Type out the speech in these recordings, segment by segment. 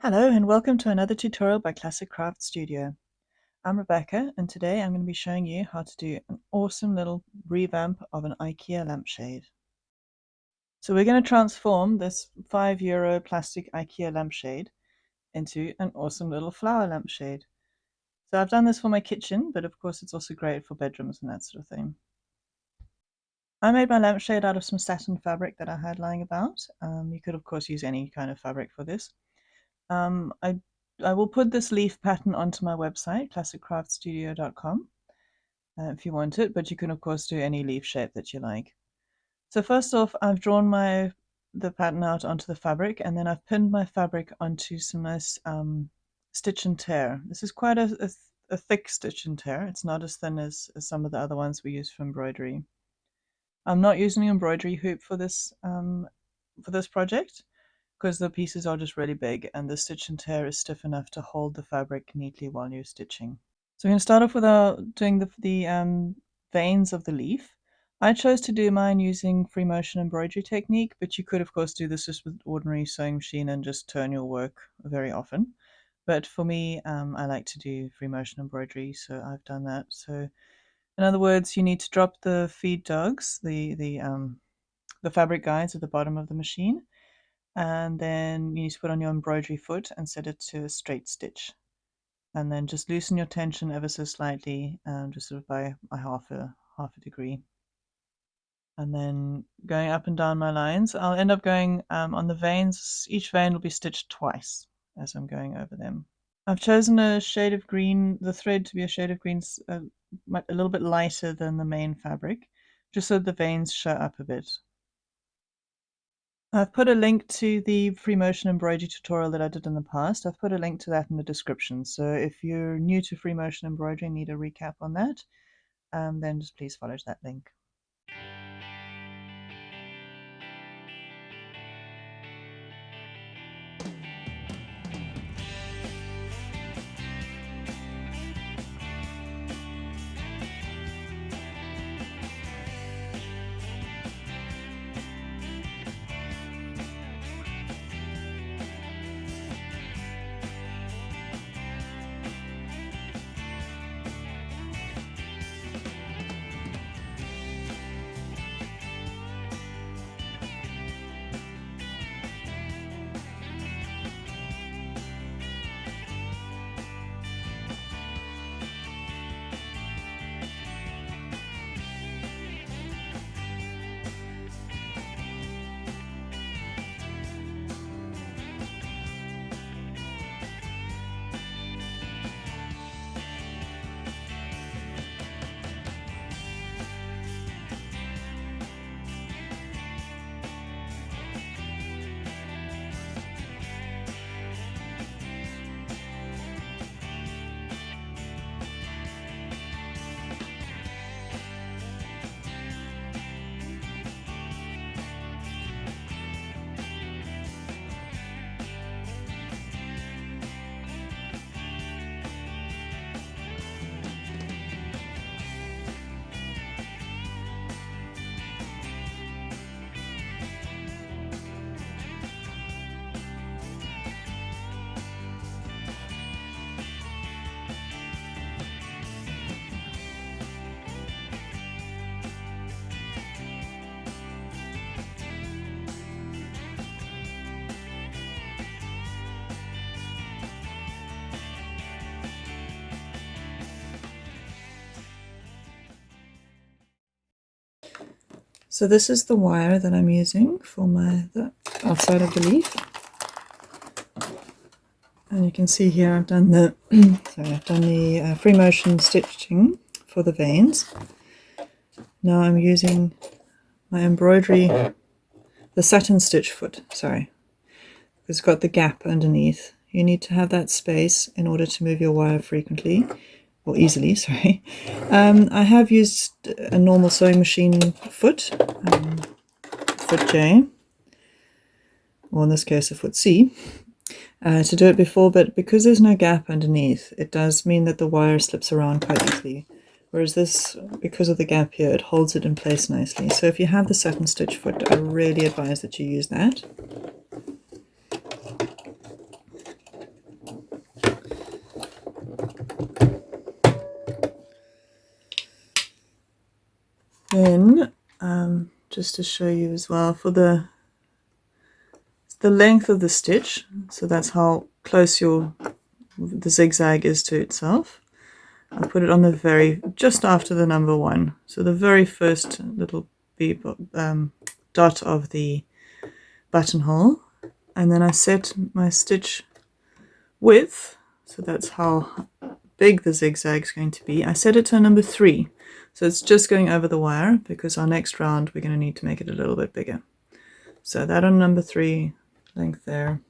Hello and welcome to another tutorial by Classic Craft Studio. I'm Rebecca and today I'm going to be showing you how to do an awesome little revamp of an Ikea lampshade. So we're going to transform this €5 plastic Ikea lampshade into an awesome little flower lampshade. So I've done this for my kitchen, but of course it's also great for bedrooms and that sort of thing. I made my lampshade out of some satin fabric that I had lying about. You could of course use any kind of fabric for this. I will put this leaf pattern onto my website, classiccraftstudio.com, if you want it, but you can of course do any leaf shape that you like. So first off, I've drawn the pattern out onto the fabric, and then I've pinned my fabric onto some nice stitch and tear. This is quite a thick stitch and tear. It's not as thin as some of the other ones we use for embroidery. I'm not using an embroidery hoop for this project, because the pieces are just really big and the stitch and tear is stiff enough to hold the fabric neatly while you're stitching. So we're going to start off with doing the veins of the leaf. I chose to do mine using free motion embroidery technique, but you could of course do this just with ordinary sewing machine and just turn your work very often. But for me, I like to do free motion embroidery, so I've done that. So in other words, you need to drop the feed dogs, the fabric guides at the bottom of the machine, and then you need to put on your embroidery foot and set it to a straight stitch, and then just loosen your tension ever so slightly, just sort of by half a degree, and then going up and down my lines. I'll end up going on the veins. Each vein will be stitched twice as I'm going over them. I've chosen a shade of green, the thread to be a shade of green, a little bit lighter than the main fabric, just so the veins show up a bit. I've put a link to the free motion embroidery tutorial that I did in the past. I've put a link to that in the description. So if you're new to free motion embroidery and need a recap on that, then just please follow that link. So this is the wire that I'm using for the outside of the leaf. And you can see here I've done the free motion stitching for the veins. Now I'm using my embroidery, the satin stitch foot, sorry. It's got the gap underneath. You need to have that space in order to move your wire frequently, or easily, sorry. I have used a normal sewing machine foot, foot J, or in this case a foot C, to do it before, but because there's no gap underneath, it does mean that the wire slips around quite easily. Whereas this, because of the gap here, it holds it in place nicely. So if you have the satin stitch foot, I really advise that you use that. then just to show you as well, for the length of the stitch, so that's how close the zigzag is to itself, I put it on the just after the number 1, so the very first little beep dot of the buttonhole, and then I set my stitch width, so that's how big the zigzag is going to be. I set it to number 3, so it's just going over the wire, because our next round we're going to need to make it a little bit bigger. So that on number 3 length there,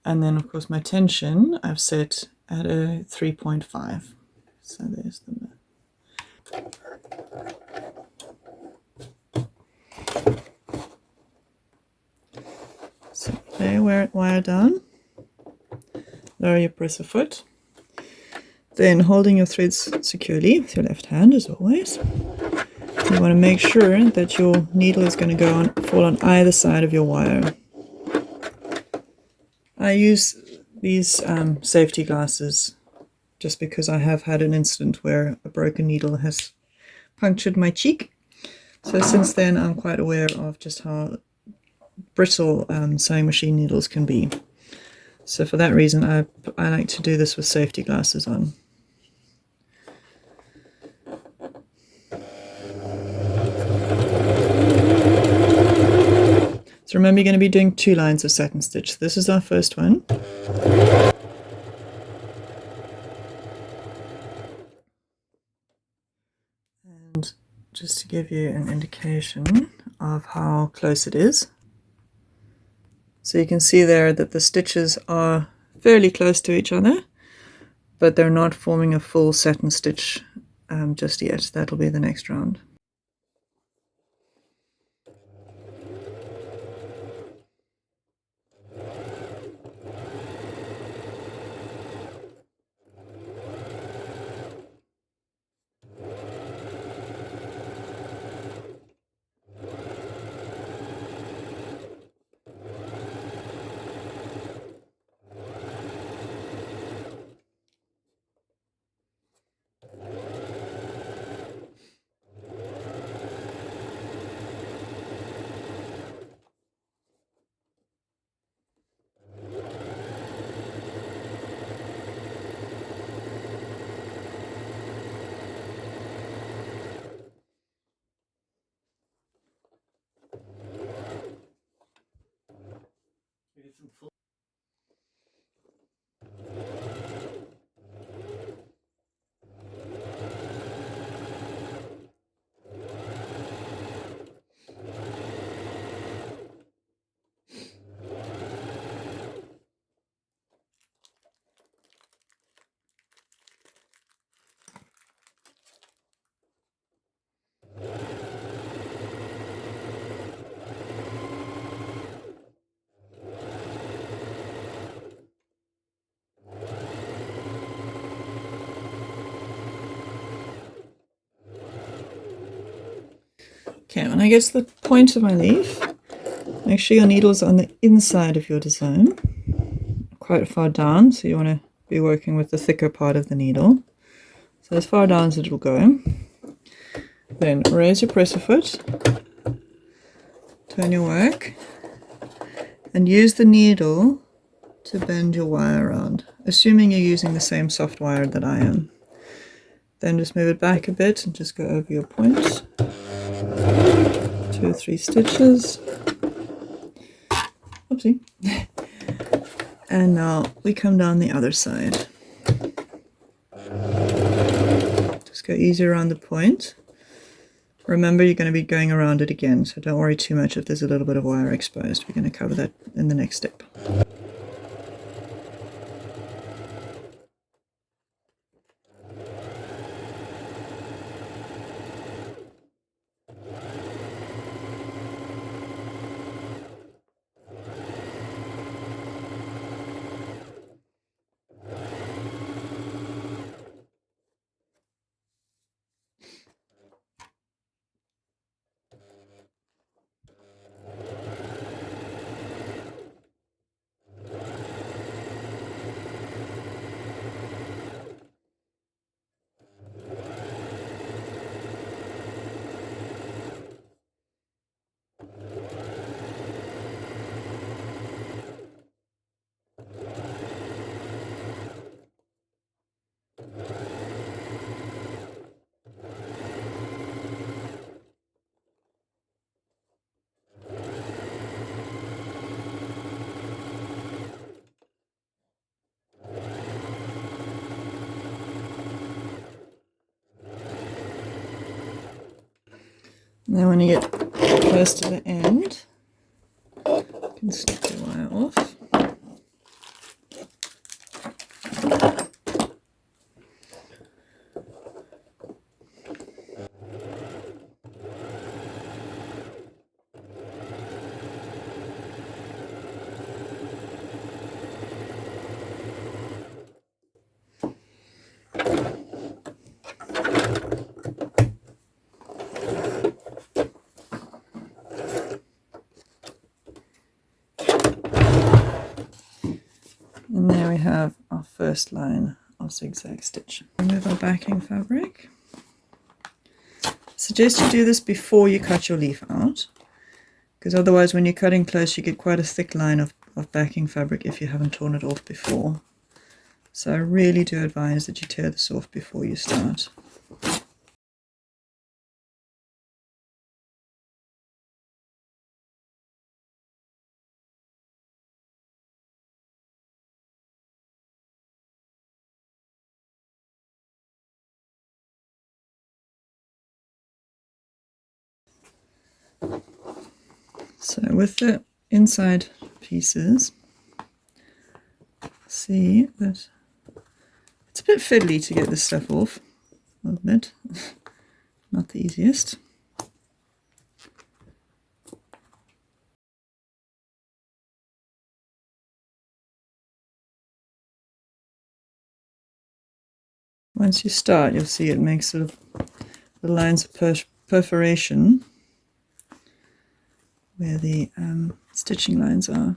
and then of course my tension I've set at a 3.5. So there's the so there, wire down, lower your presser foot, then holding your threads securely with your left hand as always. You want to make sure that your needle is going to fall on either side of your wire. I use these safety glasses just because I have had an incident where a broken needle has punctured my cheek. So since then I'm quite aware of just how brittle sewing machine needles can be. So for that reason I like to do this with safety glasses on. So remember, you're going to be doing 2 lines of satin stitch. This is our first one. And just to give you an indication of how close it is. So you can see there that the stitches are fairly close to each other, but they're not forming a full satin stitch just yet. That'll be the next round. Okay, when I get to the point of my leaf, make sure your needle's on the inside of your design, quite far down, so you want to be working with the thicker part of the needle. So as far down as it will go. Then raise your presser foot, turn your work, and use the needle to bend your wire around, assuming you're using the same soft wire that I am. Then just move it back a bit and just go over your point. 2 or 3 stitches. Oopsie. And now we come down the other side. Just go easy around the point. Remember, you're going to be going around it again, so don't worry too much if there's a little bit of wire exposed. We're going to cover that in the next step. And then when you get close to the end, you can snip the wire off. And there we have our first line of zigzag stitch. Remove our backing fabric. I suggest you do this before you cut your leaf out, because otherwise when you're cutting close you get quite a thick line of backing fabric if you haven't torn it off before. So I really do advise that you tear this off before you start. So with the inside pieces, see that it's a bit fiddly to get this stuff off, I'll admit, not the easiest. Once you start, you'll see it makes sort of the lines of perforation where the stitching lines are.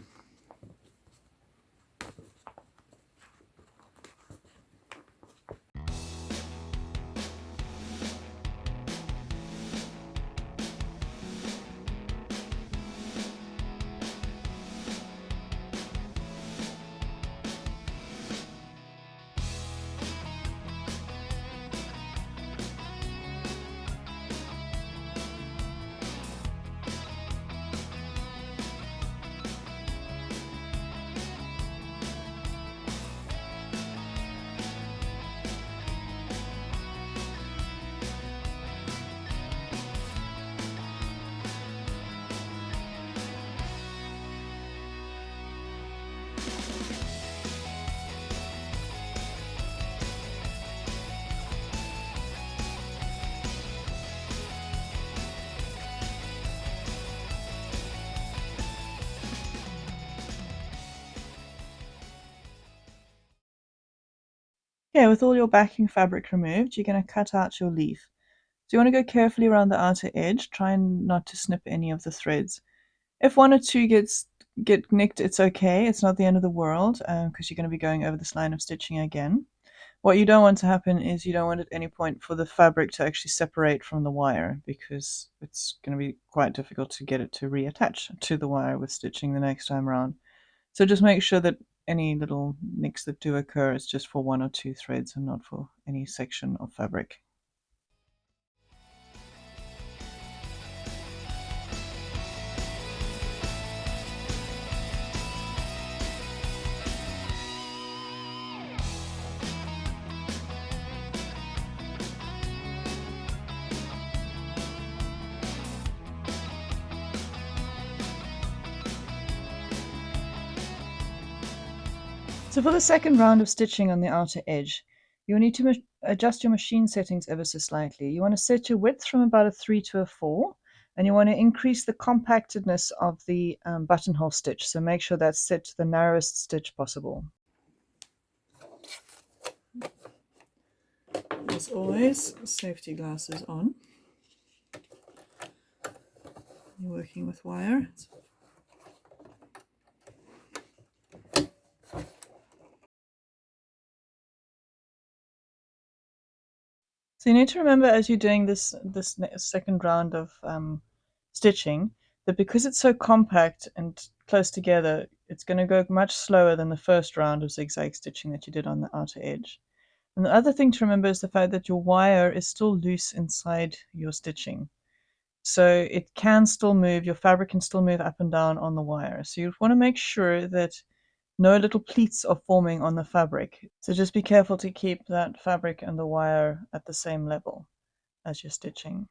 Okay, with all your backing fabric removed, you're going to cut out your leaf. So you want to go carefully around the outer edge, try not to snip any of the threads. If one or two get nicked, it's okay, it's not the end of the world, because you're going to be going over this line of stitching again. What you don't want to happen is you don't want at any point for the fabric to actually separate from the wire, because it's going to be quite difficult to get it to reattach to the wire with stitching the next time around. So just make sure that any little nicks that do occur is just for one or two threads and not for any section of fabric. So for the second round of stitching on the outer edge, you'll need to adjust your machine settings ever so slightly. You want to set your width from about a 3 to a 4, and you want to increase the compactedness of the buttonhole stitch. So make sure that's set to the narrowest stitch possible. As always, safety glasses on. You're working with wire. So you need to remember as you're doing this second round of stitching that because it's so compact and close together, it's going to go much slower than the first round of zigzag stitching that you did on the outer edge. And the other thing to remember is the fact that your wire is still loose inside your stitching. So it can still move, your fabric can still move up and down on the wire. So you want to make sure that no little pleats are forming on the fabric. So just be careful to keep that fabric and the wire at the same level as you're stitching.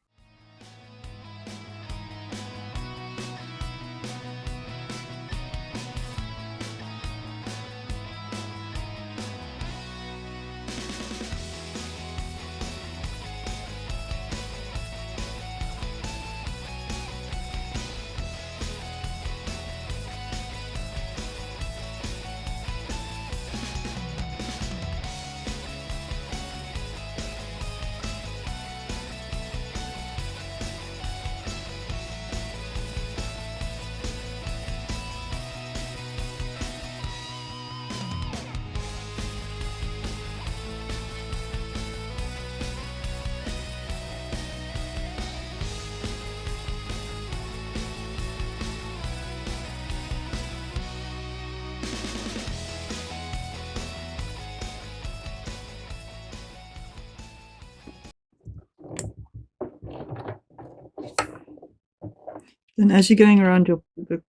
Then as you're going around the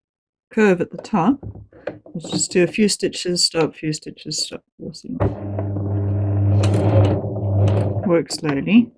curve at the top, just do a few stitches, stop, few stitches, stop. You'll see. Work slowly.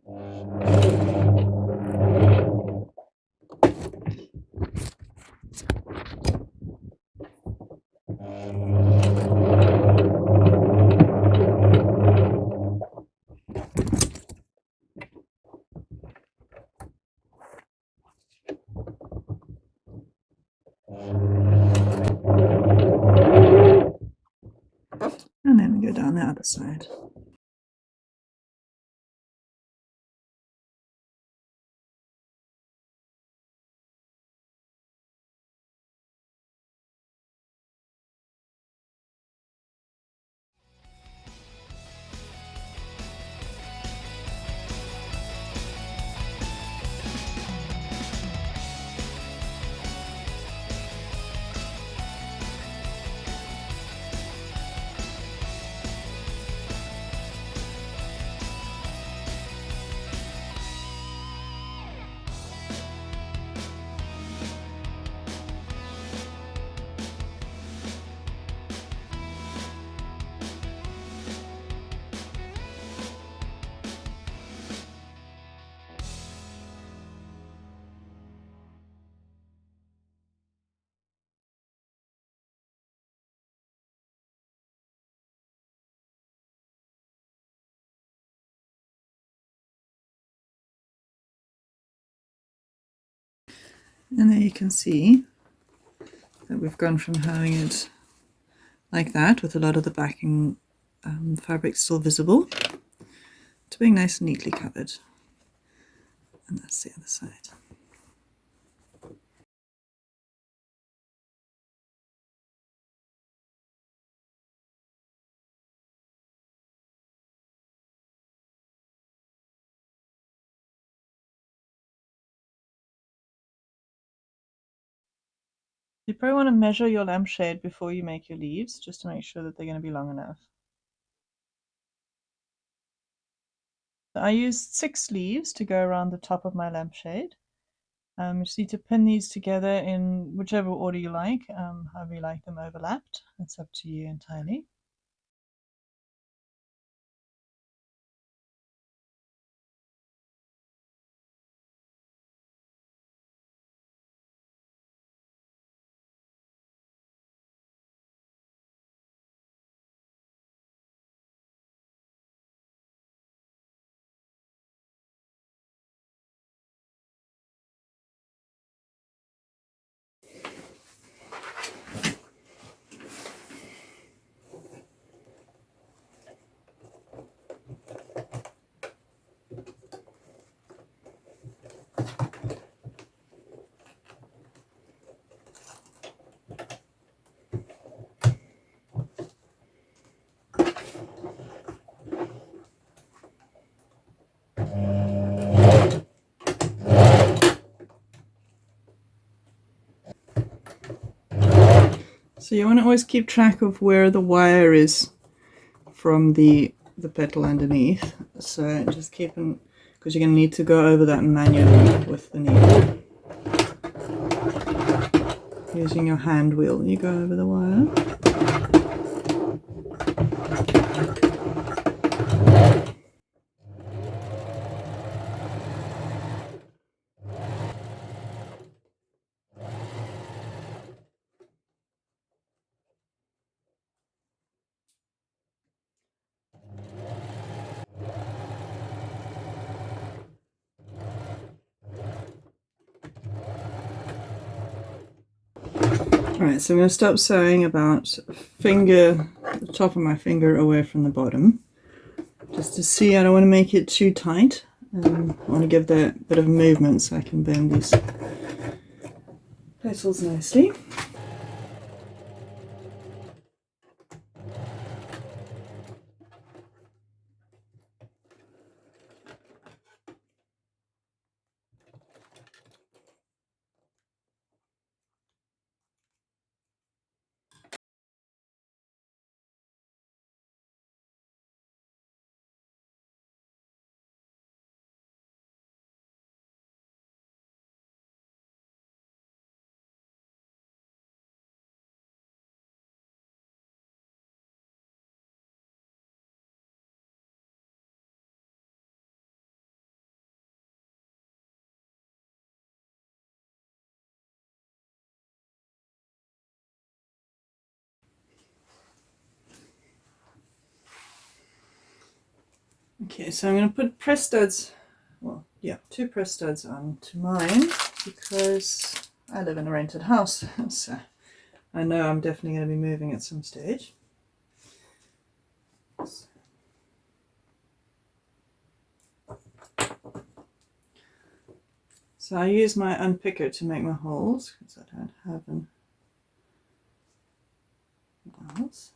And then we go down the other side. And there you can see that we've gone from having it like that with a lot of the backing fabric still visible to being nice and neatly covered. And that's the other side. You probably want to measure your lampshade before you make your leaves, just to make sure that they're going to be long enough. So I used 6 leaves to go around the top of my lampshade. You just need to pin these together in whichever order you like, however you like them overlapped. That's up to you entirely. So you want to always keep track of where the wire is from the petal underneath. So just keep them, because you're going to need to go over that manually with the needle. Using your hand wheel, you go over the wire. Alright, so I'm going to stop sewing about the top of my finger away from the bottom. Just to see, I don't want to make it too tight. I want to give that a bit of movement so I can bend these petals nicely. Okay, so I'm going to put press studs, well, yeah, 2 press studs onto mine because I live in a rented house, so I know I'm definitely going to be moving at some stage. So I use my unpicker to make my holes because I don't have an else.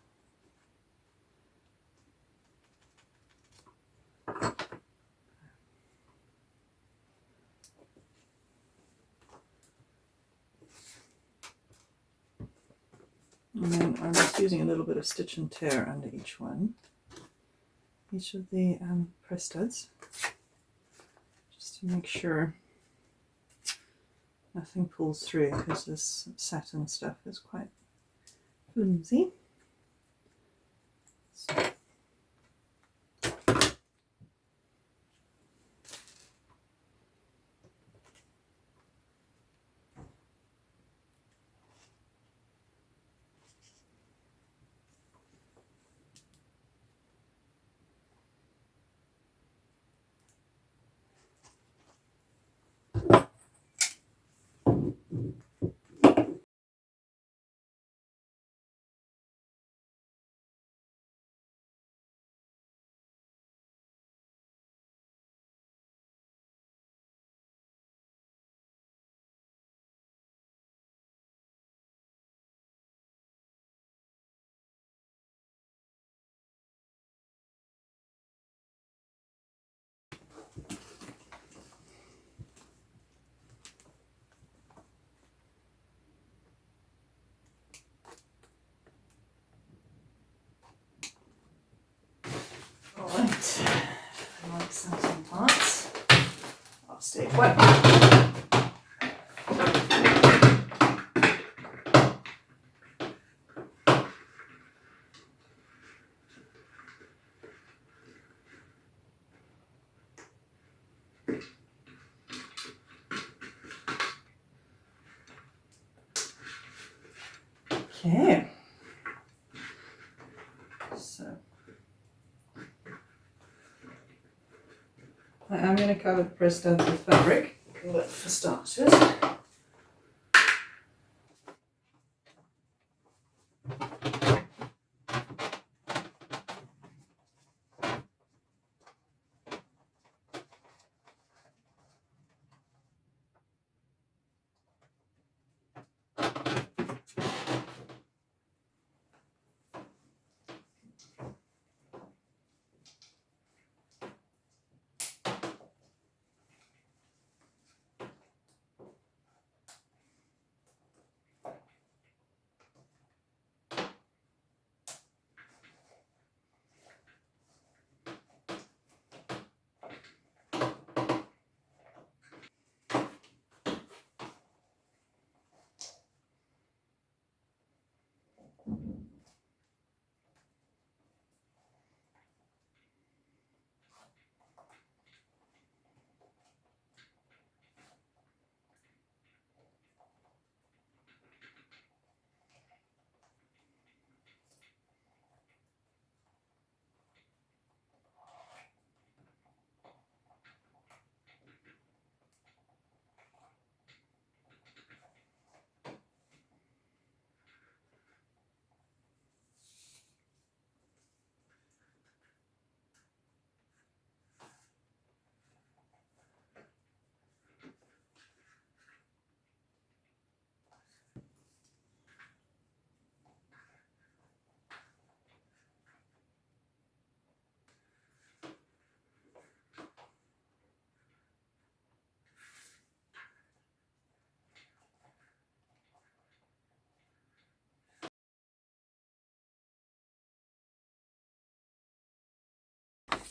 And then I'm just using a little bit of stitch and tear under each one, each of the press studs, just to make sure nothing pulls through because this satin stuff is quite flimsy. So. Alright, I like some parts. I'll stay put. Okay, so I am going to cover the press studs with fabric, but for starters,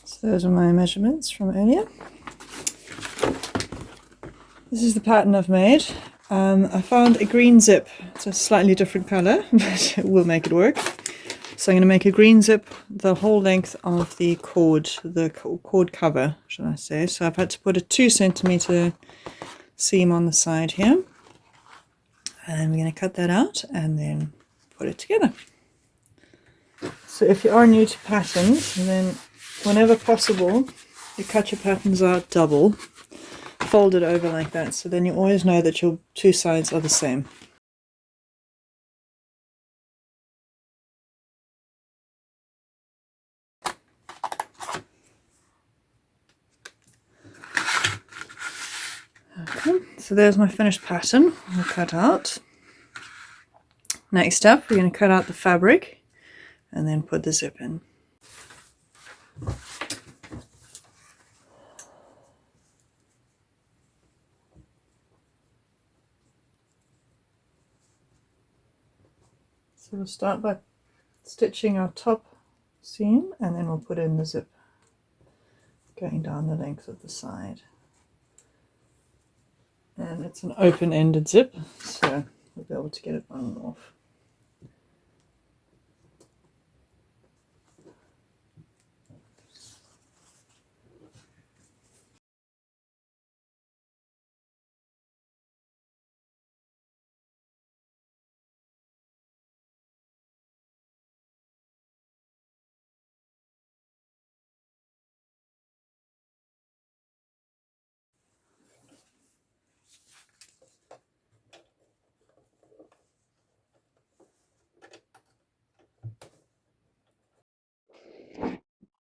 so those are my measurements from earlier. This is the pattern I've made. I found a green zip. It's a slightly different colour, but it will make it work. So I'm going to make a green zip the whole length of the cord cover, should I say. So I've had to put a 2 centimeter seam on the side here. And we're going to cut that out and then put it together. So if you are new to patterns, then whenever possible, you cut your patterns out double, fold it over like that, so then you always know that your two sides are the same. Okay, so there's my finished pattern all cut out. Next up, we're going to cut out the fabric and then put the zip in. So we'll start by stitching our top seam and then we'll put in the zip going down the length of the side. And it's an open-ended zip, so we'll be able to get it on and off.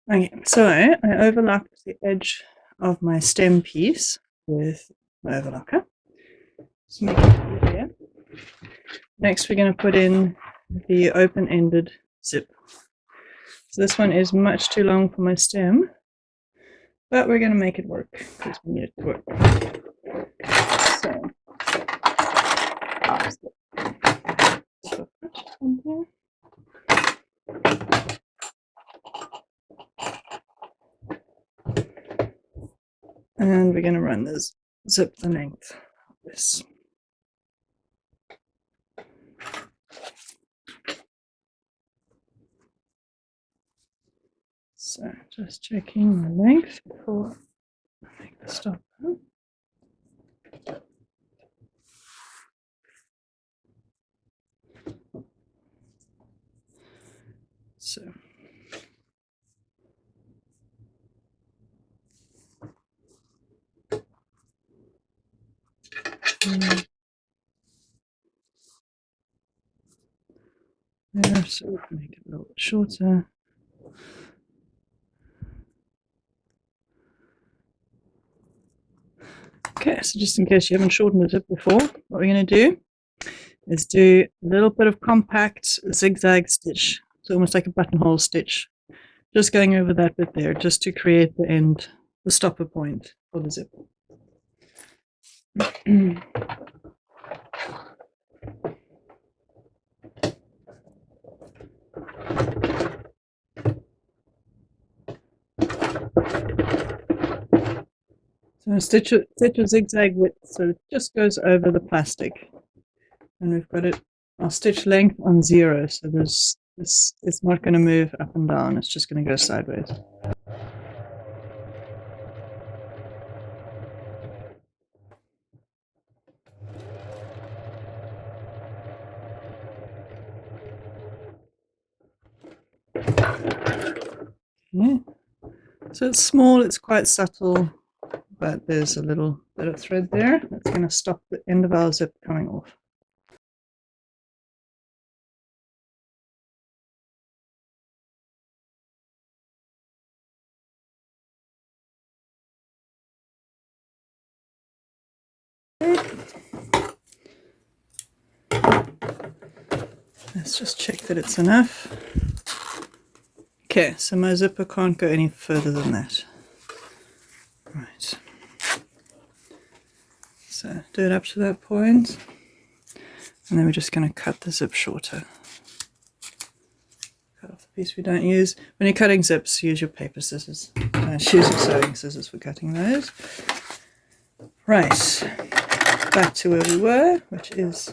Okay, so I overlapped the edge of my stem piece with my overlocker. So make it there. Next, we're going to put in the open-ended zip. So this one is much too long for my stem, but we're going to make it work because we need it to work. So, and we're going to run this zip the length of this. So just checking my length before I make the stop. So there, so we can make it a little bit shorter. Okay, so just in case you haven't shortened the zip before, what we're going to do is do a little bit of compact zigzag stitch. It's almost like a buttonhole stitch. Just going over that bit there, just to create the end, the stopper point for the zip. So stitch a zigzag width so it just goes over the plastic. And we've got it, our stitch length on 0, so it's not going to move up and down, it's just going to go sideways. Yeah. So it's small, it's quite subtle, but there's a little bit of thread there that's going to stop the end of our zip coming off. Let's just check that it's enough. Okay, so my zipper can't go any further than that. Right. So do it up to that point, and then we're just going to cut the zip shorter. Cut off the piece we don't use. When you're cutting zips, use your paper scissors. Use your sewing scissors for cutting those. Right, back to where we were, which is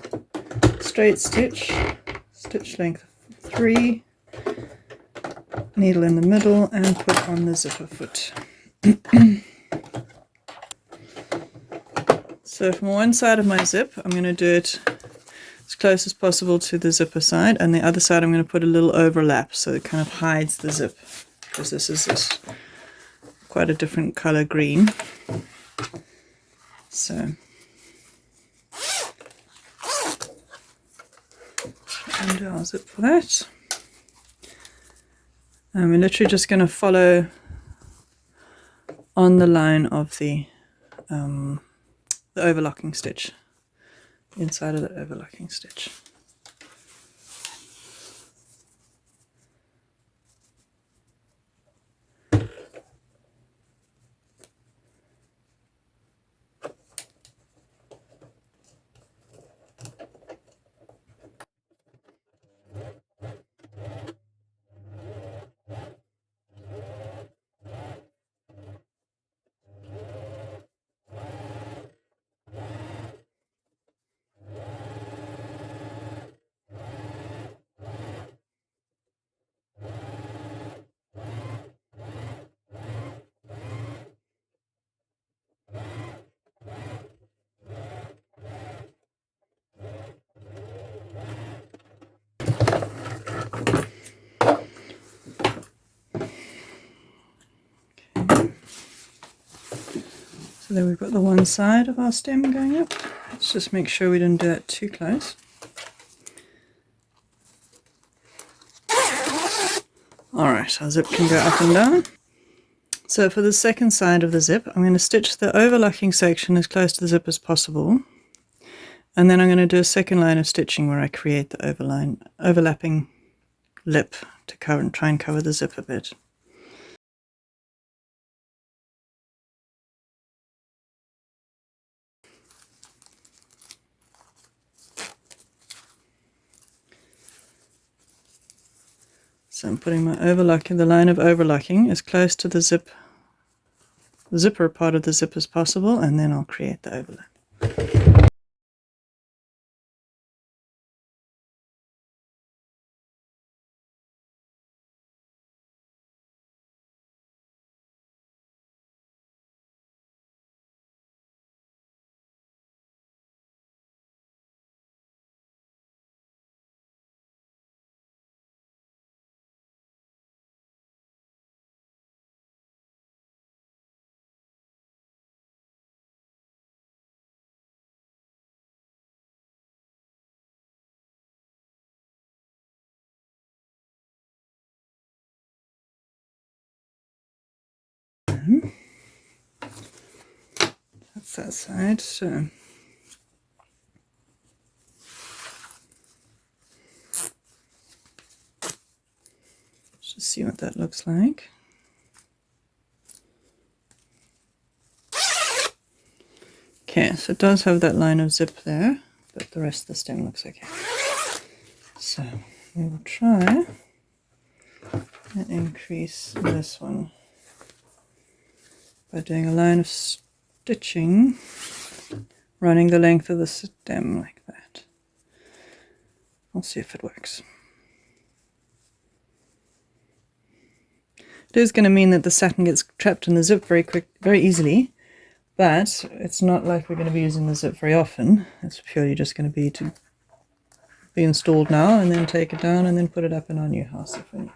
straight stitch, stitch length 3, needle in the middle, and put on the zipper foot. So from one side of my zip, I'm going to do it as close as possible to the zipper side, and the other side I'm going to put a little overlap so it kind of hides the zip because this is quite a different color green. So undo our zip for that. And we're literally just going to follow on the line of the overlocking stitch, inside of the overlocking stitch. So there we've got the one side of our stem going up. Let's just make sure we don't do that too close. Alright, our zip can go up and down. So for the second side of the zip, I'm going to stitch the overlocking section as close to the zip as possible. And then I'm going to do a second line of stitching where I create the overlapping lip to try and cover the zip a bit. So I'm putting my the line of overlocking as close to the zipper part of the zip as possible, and then I'll create the overlap. That's that side. So let's just see what that looks like. Okay, so it does have that line of zip there, but the rest of the stem looks okay. So we will try and increase this one by doing a line of stitching running the length of the stem like that. We'll see if it works. It is going to mean that the satin gets trapped in the zip very easily, but it's not like we're going to be using the zip very often. It's purely just going to be installed now, and then take it down and then put it up in our new house if we need it.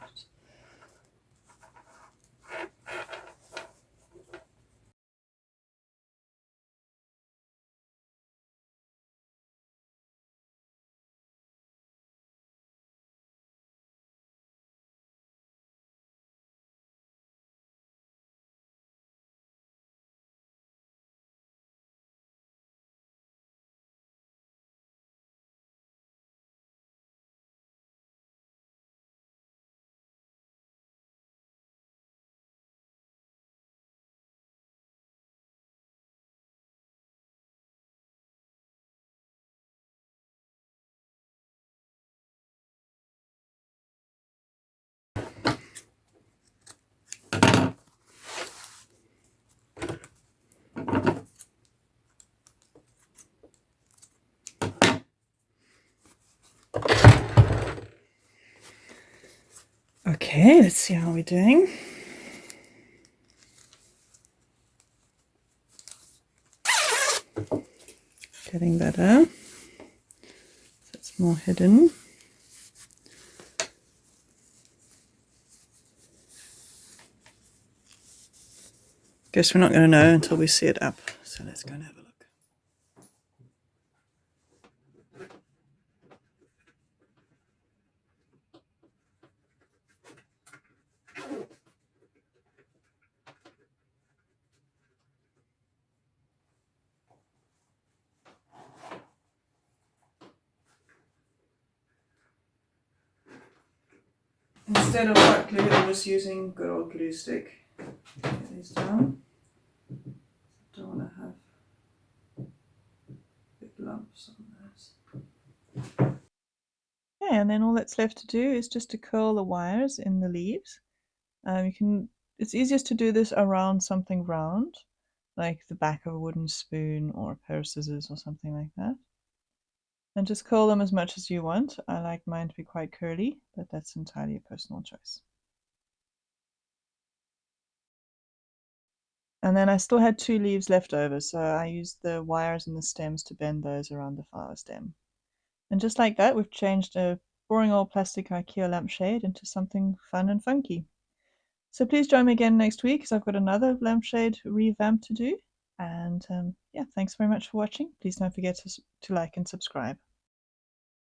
Okay, let's see how we're doing. Getting better. So it's more hidden. Guess we're not going to know until we see it up. So let's go and have a look. Instead of hot glue, I'm just using good old glue stick. Get these down. Don't want to have big lumps on those. Okay, and then all that's left to do is just to curl the wires in the leaves. It's easiest to do this around something round, like the back of a wooden spoon or a pair of scissors or something like that. And just curl them as much as you want. I like mine to be quite curly, but that's entirely a personal choice. And then I still had 2 leaves left over, so I used the wires and the stems to bend those around the flower stem. And just like that, we've changed a boring old plastic Ikea lampshade into something fun and funky. So please join me again next week because I've got another lampshade revamp to do. And yeah, thanks very much for watching. Please don't forget to like and subscribe.